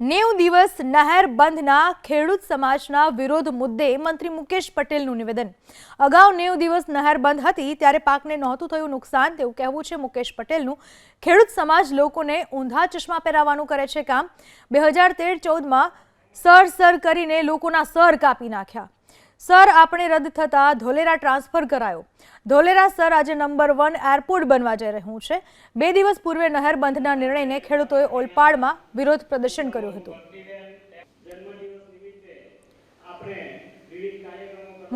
90 દિવસ નહેર બંધના ખેડૂત સમાજના વિરોધ મુદ્દે મંત્રી મુકેશ પટેલનું નિવેદન। અગાઉ 90 દિવસ નહેર બંધ હતી ત્યારે પાકને નહોતું થયું નુકસાન તેવું કહેવું છે મુકેશ પટેલનું। ખેડૂત સમાજ લોકોને ઊંધા ચશ્મા પહેરાવવાનું કરે છે કામ। 2013-14માં સર કરીને લોકોના સર કાપી નાખ્યા। સર આપણે રદ થતા ધોલેરા ટ્રાન્સફર કરાયો। ધોલેરા સર આજે નંબર 1 એરપોર્ટ બનવા જઈ રહ્યું છે। 2 દિવસ પૂર્વે નહેર બંધના નિર્ણયને ખેડૂતોએ ઓલપાડમાં વિરોધ પ્રદર્શન કર્યું હતું।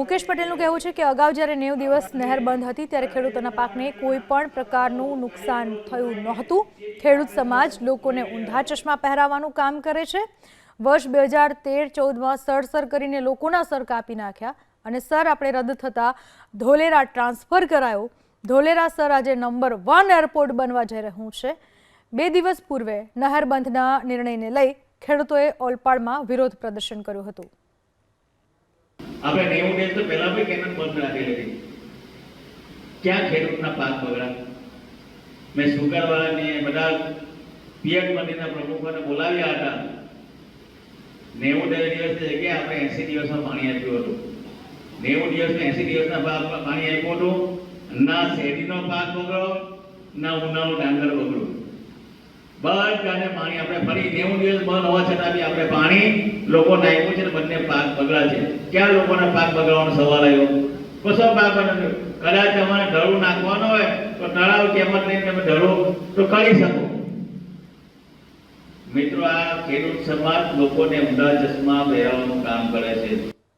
મુકેશ પટેલનું કહેવું છે કે અગાઉ જ્યારે 90 દિવસ નહેર બંધ હતી ત્યારે ખેડૂતોના પાકને કોઈ પણ પ્રકારનું નુકસાન થયું નહોતું। ખેડૂત સમાજ લોકોને ઊંધા ચશ્મા પહેરાવવાનું કામ કરે છે। વર્ષ 2013-14માં સર કરીને લોકોના સર કાપી નાખ્યા અને સર આપણે રદ થતા ધોલેરા ટ્રાન્સફર કરાયો। ધોલેરા સર આજે નંબર 1 એરપોર્ટ બનવા જઈ રહ્યું છે। 2 દિવસ પૂર્વે નહેર બંધના નિર્ણયને લઈ ખેડૂતોએ ઓલપાડમાં વિરોધ પ્રદર્શન કર્યું હતું। આપણે 90 દિવસ તો પહેલા પણ કેનલ બંધ રાખેલી હતી, ક્યાં ખેડૂતના પાક બગડા। મેં સુગરવાળાને બધા પીએમ મંત્રીના પ્રમુખોને બોલાવ્યા હતા। 90 દિવસ જગ્યાએ આપણે 80 દિવસમાં પાણી આપ્યું હતું। 90 દિવસમાં 80 દિવસના પાણી આપ્યું હતું। ના શેરડીનો પાક બગડો, ના ઉનાળો ડાંગર બગડો, બધાને પાણી આપણે ફરી 90 દિવસ બંધ હોવા છતાં બી આપણે પાણી લોકોને આપ્યું છે, બંને પાક બગડા છે। ક્યાં લોકોના પાક બગડવાનો સવાલ આવ્યો? કશો પાક બગડ્યો? કદાચ તમારે ઢળું નાખવાનો હોય તો તળાવ કિંમત લઈને તમે ઢળું તો કરી શકો। મિત્રો, આ ખેડૂત સમાજ લોકોને ઊંધા ચશ્મા પહેરાવવાનું કામ કરે છે।